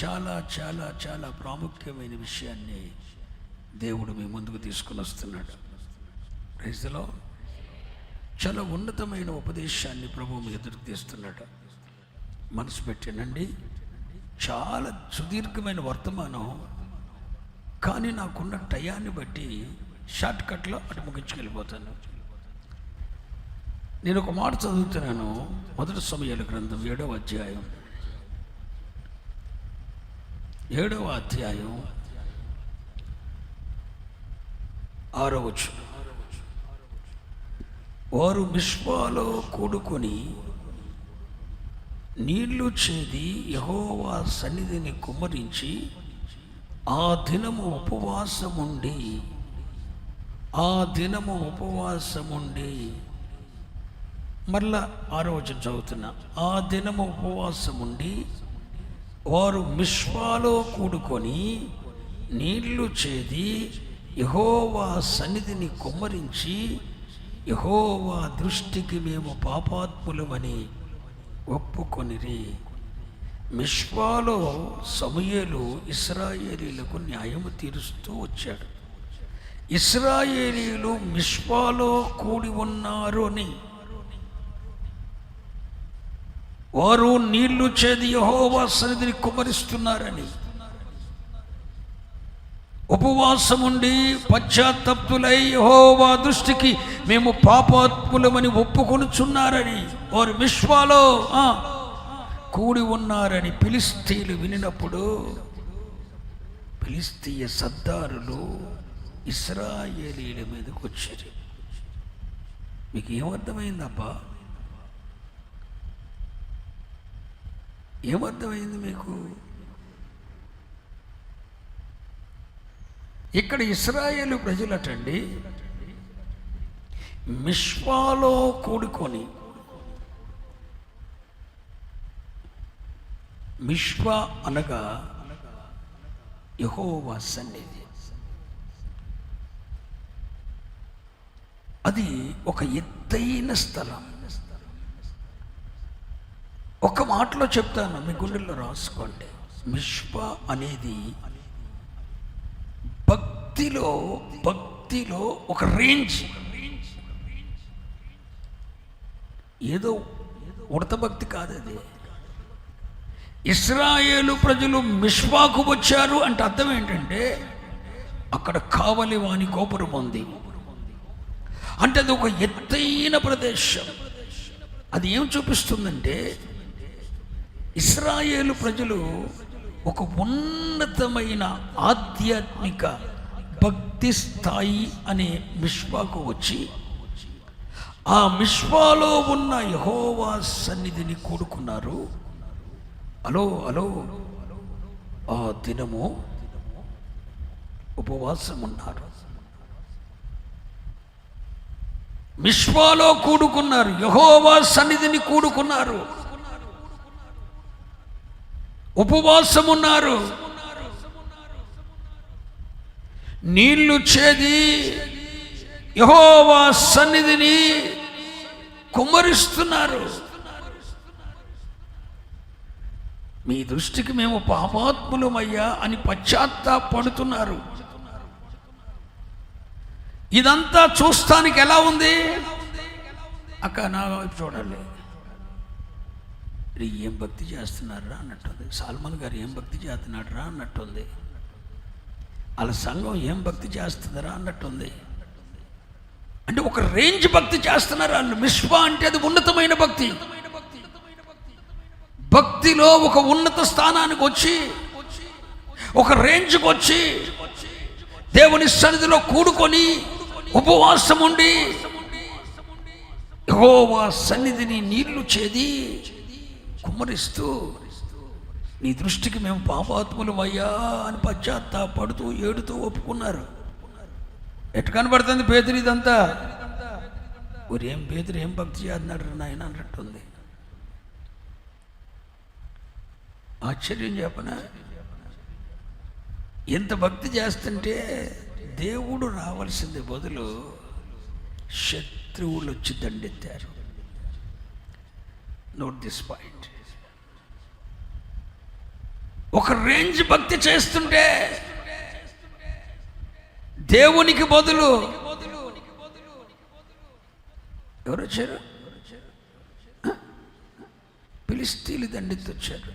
చాలా చాలా చాలా ప్రాముఖ్యమైన విషయాన్ని దేవుడు మీ ముందుకు తీసుకుని వస్తున్నాడు. Praise the Lord. చాలా ఉన్నతమైన ఉపదేశాన్ని ప్రభువు మీ ఎదురుకు తీస్తున్నాడు. మనసు పెట్టానండి. చాలా సుదీర్ఘమైన వర్తమానం, కానీ నాకున్న టయాన్ని బట్టి షార్ట్ కట్లో అటు ముగించుకెళ్ళిపోతాను. నేను ఒక మాట చదువుతున్నాను. మొదటి సమూయేలు గ్రంథం 7వ అధ్యాయం 6వ వచనం. వారు మిస్పాలో కూడుకొని నీళ్లు చేది యెహోవా సన్నిధిని కుమ్మరించి ఆ దినము ఉపవాసముండి మరలా 6వ వచనం చదువుతున్నా. ఆ దినము ఉపవాసముండి వారు మిస్పాలో కూడుకొని నీళ్లు చేది యెహోవా సన్నిధిని కుమ్మరించి యెహోవా దృష్టికి మేము పాపాత్ములమని ఒప్పుకొనిరి. మిస్పాలో సమూయేలు ఇశ్రాయేలీయులకు న్యాయము తీరుస్తూ వచ్చాడు. ఇశ్రాయేలీయులు మిస్పాలో కూడి ఉన్నారు అని, వారు నీళ్లు చేది యెహోవా సన్నిధిని కుమ్మరిస్తున్నారని, ఉపవాసముండి పశ్చాత్తప్తులై యెహోవా దృష్టికి మేము పాపాత్ములమని ఒప్పుకొనుచున్నారని వారు మిస్పాలో కూడి ఉన్నారని ఫిలిష్తీయులు వినినప్పుడు ఫిలిష్తీయ సర్దారులు ఇశ్రాయేలీయుల మీదకి వచ్చారు. మీకు ఏమర్థమైందబ్బా? ఏమర్థమైంది మీకు? ఇక్కడ ఇశ్రాయేలు ప్రజలటండి మిస్పాలో కూడుకొని, మిస్పా అనగా యెహోవా సన్నిధి. అది ఒక ఎత్తైన స్థలం. ఒక మాటలో చెప్తాను, మీ గుండెల్లో రాసుకోండి. మిస్పా అనేది భక్తిలో ఒక రేంజ్. ఏదో ఉడత భక్తి కాదు అది. ఇశ్రాయేలు ప్రజలు మిస్పాకు వచ్చారు అంటే అర్థం ఏంటంటే అక్కడ కావలి వాని గోపురం ఉంది అంటే అది ఒక ఎత్తైన ప్రదేశం. అది ఏం చూపిస్తుందంటే ఇశ్రాయేలు ప్రజలు ఒక ఉన్నతమైన ఆధ్యాత్మిక భక్తి స్థాయి అనే మిస్పాకు వచ్చి ఆ మిస్పాలో ఉన్న యెహోవా సన్నిధిని కూడుకున్నారు. అలో ఆ దినము ఉపవాసం ఉన్నారు. మిస్పాలో కూడుకున్నారు, యెహోవా సన్నిధిని కూడుకున్నారు, ఉపవాసం ఉన్నారు. నీళ్లు చేది యెహోవా సన్నిధిని కుమ్మరిస్తున్నారు. మీ దృష్టికి మేము పాపాత్ములమయ్యా అని పశ్చాత్తాపడుతున్నారు. ఇదంతా చూస్తానికి ఎలా ఉంది? అక్క నా వైపు చూడాలి. ఏం భక్తి చేస్తున్నారా అన్నట్టుంది. సాల్మన్ గారు ఏం భక్తి చేస్తున్నాడు రా అన్నట్టుంది. వాళ్ళ సంఘం ఏం భక్తి చేస్తుందరా అన్నట్టుంది. అంటే ఒక రేంజ్ భక్తి చేస్తున్నారు వాళ్ళు. మిస్పా అంటే అది ఉన్నతమైన భక్తి. భక్తిలో ఒక ఉన్నత స్థానానికి వచ్చి, ఒక రేంజ్కి వచ్చి దేవుని సన్నిధిలో కూడుకొని ఉపవాసం ఉండి యెహోవా సన్నిధిని నీళ్లు చేది కుమ్మరిస్తూ నీ దృష్టికి మేము పాపాత్ములమయ్యా అని పశ్చాత్తాపడుతూ ఏడుతూ ఒప్పుకున్నారు. ఎటు కనబడుతుంది పేతురు ఇదంతా? ఏం పేతురు ఏం భక్తి చేస్తున్నాడు నాయన అన్నట్టుంది. ఆశ్చర్యం చెప్పనా? ఎంత భక్తి చేస్తుంటే దేవుడు రావాల్సింది బదులు శత్రువులు వచ్చి దండెత్తారు. Note this point. ఒక రేంజ్ భక్తి చేస్తుంటే దేవునికి బదులు ఎవరు వచ్చారు? ఫిలిష్తీయులు దండెత్తొచ్చాడు,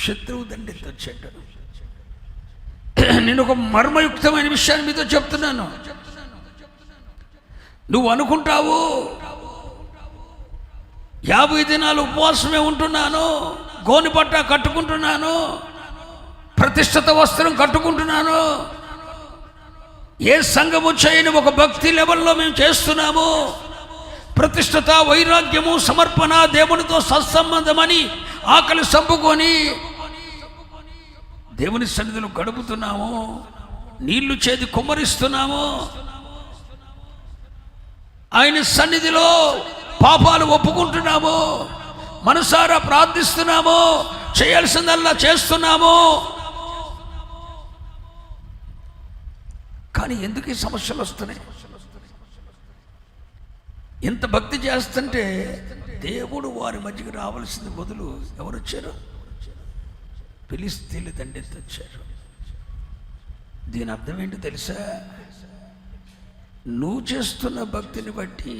శత్రువు దండెత్తొచ్చాడు. నేను ఒక మర్మయుక్తమైన విషయాన్ని మీతో చెప్తున్నాను. నువ్వు అనుకుంటావు 50 దినాలు ఉపవాసమే ఉంటున్నాను, గోనెపట్ట కట్టుకుంటున్నాను, ప్రతిష్ఠిత వస్త్రం కట్టుకుంటున్నాను, ఏ సంఘము చేయని ఒక భక్తి లెవెల్లో మేము చేస్తున్నాము, ప్రతిష్ఠత, వైరాగ్యము, సమర్పణ, దేవునితో సత్సంబంధమని ఆకలి సంపుకొని దేవుని సన్నిధిలో గడుపుతున్నాము, నీళ్లు చేది కుమ్మరిస్తున్నాము, ఆయన సన్నిధిలో పాపాలు ఒప్పుకుంటున్నాము, మనసారా ప్రార్థిస్తున్నాము, చేయాల్సిందల్లా చేస్తున్నాము. కానీ ఎందుకు ఈ సమస్యలు వస్తున్నాయి? ఇంత భక్తి చేస్తుంటే దేవుడు వారి మధ్యకి రావాల్సింది బదులు ఎవరు వచ్చారు? ఫిలిష్తీయులు దండెత్తొచ్చారు. దీని అర్థం ఏంటి తెలుసా? నువ్వు చేస్తున్న భక్తిని బట్టి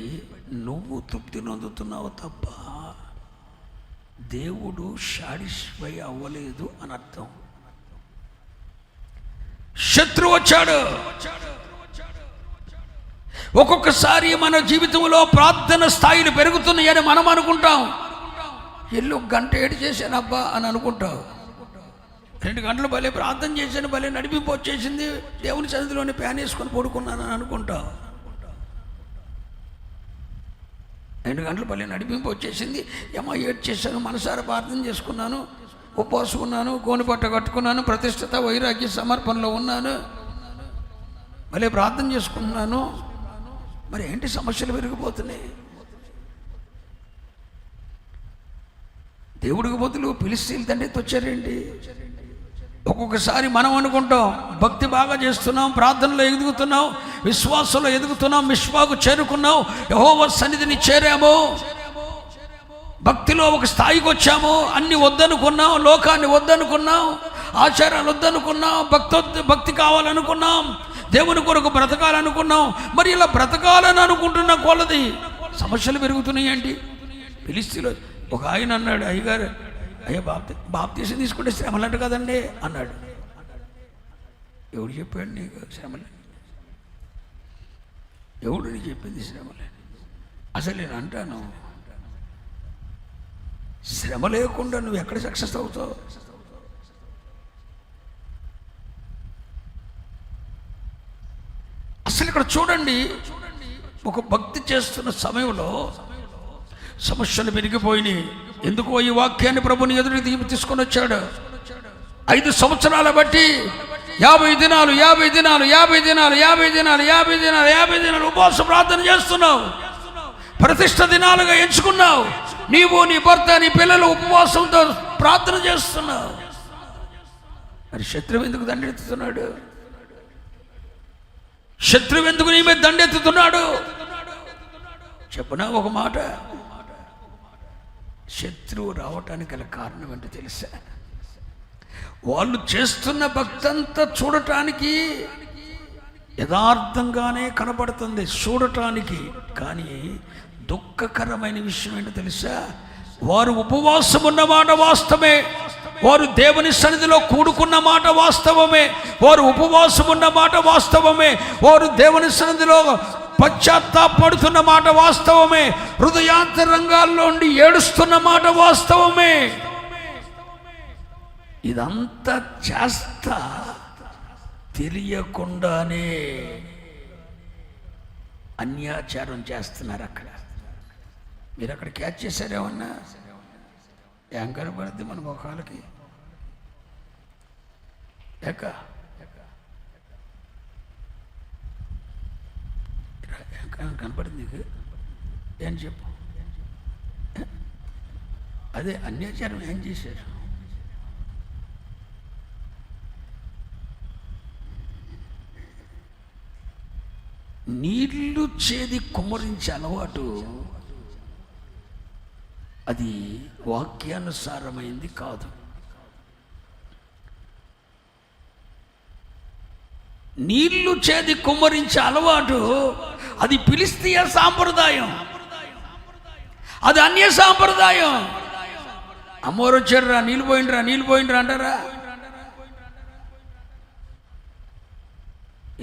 నువ్వు తృప్తి నొందుతున్నావు తప్ప దేవుడు సాటిస్ఫై అవ్వలేదు అని అర్థం. శత్రువు వచ్చాడు. ఒక్కొక్కసారి మన జీవితంలో ప్రార్థన స్థాయిలు పెరుగుతున్నాయని మనం అనుకుంటాం. ఎల్లు గంట ఏడు చేశాను అబ్బా అని అనుకుంటావు. 2 గంటలు భలే ప్రార్థన చేశాను, భలే నడిపింపు వచ్చేసింది, దేవుని సన్నిధిలోని ప్యాన్ వేసుకొని పడుకున్నాను అని అనుకుంటావు. 2 గంటలు భలే నడిపింపు వచ్చేసింది, ఏమో ఏడు చేశాను, మనసారా ప్రార్థన చేసుకున్నాను, ఉపవాసం ఉన్నాను, గోనెపట్ట కట్టుకున్నాను, ప్రతిష్ఠిత, వైరాగ్య, సమర్పణలో ఉన్నాను, భలే ప్రార్థన చేసుకున్నాను. మరి ఏంటి సమస్యలు పెరిగిపోతున్నాయి? దేవుడికి బదులు ఫిలిష్తీయులు దండెత్తొచ్చారేంటి? ఒక్కొక్కసారి మనం అనుకుంటాం భక్తి బాగా చేస్తున్నాం, ప్రార్థనలో ఎదుగుతున్నాం, విశ్వాసంలో ఎదుగుతున్నాం, మిష్పాకు చేరుకున్నాం, యెహోవా సన్నిధిని చేరాము, భక్తిలో ఒక స్థాయికి వచ్చాము, అన్ని వద్దనుకున్నాం, లోకాన్ని వద్దనుకున్నాం, ఆచారాలు వద్దనుకున్నాం, భక్తి కావాలనుకున్నాం, దేవుని కొరకు బ్రతకాలనుకున్నాం. మరి ఇలా బ్రతకాలని అనుకుంటున్న కొలది సమస్యలు పెరుగుతున్నాయి ఏంటి? ఫిలిష్తీయులు ఒక ఆయన అన్నాడు, అయ్యగారు అయ్యా బాప్తీసం తీసుకుంటే శ్రమలంట కదండి అన్నాడు. ఎవడు చెప్పాడు నీకు శ్రమలని? ఎవడు నీ చెప్పింది శ్రమలని? అసలు నేను అంటాను, శ్రమ లేకుండా నువ్వు ఎక్కడ సక్సెస్ అవుతావు? అసలు ఇక్కడ చూడండి, ఒక భక్తి చేస్తున్న సమయంలో సమస్యలు పెరిగిపోయినాయి. ఎందుకో ఈ వాక్యాన్ని ప్రభుని ఎదురుకి తీసుకొని వచ్చాడు. 5 సంవత్సరాల బట్టి 50 దినాలు 50 దినాలు 50 దినాలు 50 దినాలు 50 దినాలు 50 దినాలు ఉపవాస ప్రార్థన చేస్తున్నావు, ప్రతిష్ఠ దినాలుగా ఎంచుకున్నావు. నీవు, నీ భర్త, నీ పిల్లలు ఉపవాసంతో ప్రార్థన చేస్తున్నావు. మరి శత్రువు ఎందుకు దండెత్తుతున్నాడు? శత్రువు ఎందుకు నీ మీద దండెత్తుతున్నాడు? చెప్పునా ఒక మాట. శత్రువు రావటానికి గల కారణం ఏంటో తెలుసా? వాళ్ళు చేస్తున్న భక్తంతా చూడటానికి యథార్థంగానే కనబడుతుంది చూడటానికి, కానీ దుఃఖకరమైన విషయం ఏంటో తెలుసా? వారు ఉపవాసం ఉన్న మాట వాస్తవమే, వారు దేవుని సన్నిధిలో కూడుకున్న మాట వాస్తవమే, వారు ఉపవాసం ఉన్న మాట వాస్తవమే, వారు దేవుని సన్నిధిలో పశ్చాత్తాపడుతున్న మాట వాస్తవమే, హృదయాంతరంగాల్లో ఉండి ఏడుస్తున్న మాట వాస్తవమే. ఇదంతా చేస్తా తెలియకుండానే అన్యాచారం చేస్తున్నారు. అక్కడ మీరు అక్కడ క్యాచ్ చేశారేమన్నా? ఏం కనపడుద్ది మన ముఖాలకి? కనపడింది నీకు? ఏం చెప్పు. అదే అన్యాచారం ఏం చేశారు? నీళ్లు చేది కుమ్మరించే అలవాటు అది వాక్యానుసారమైంది కాదు. నీళ్లు చేది కుమ్మరించే అలవాటు అది ఫిలిష్తీయ సాంప్రదాయం, అది అన్య సాంప్రదాయం. అమ్మోరు వచ్చారా, నీళ్ళు పోయిండ్రా అంటారా?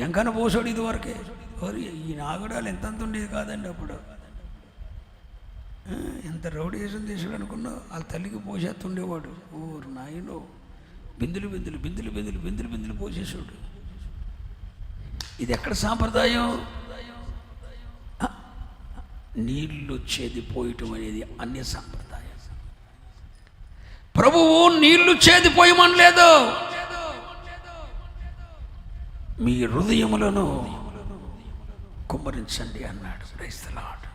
ఎంకన్నా పోసాడు ఇది వరకే. ఈ నాగడాలు ఎంతంత ఉండేది కాదండి అప్పుడు. ఎంత రౌడీసం చేసాడు అనుకున్నావు. వాళ్ళ తల్లికి పోసేస్తుండేవాడు. ఓరు నాయనో, బిందులు పోసేసాడు. ఇది ఎక్కడ సాంప్రదాయం? నీళ్ళు చేది పోయటం అనేది అన్య సాంప్రదాయం. ప్రభువు నీళ్లు చేది పోయమనలేదు, మీ హృదయములను కుమ్మరించండి అన్నాడు. Praise the lord.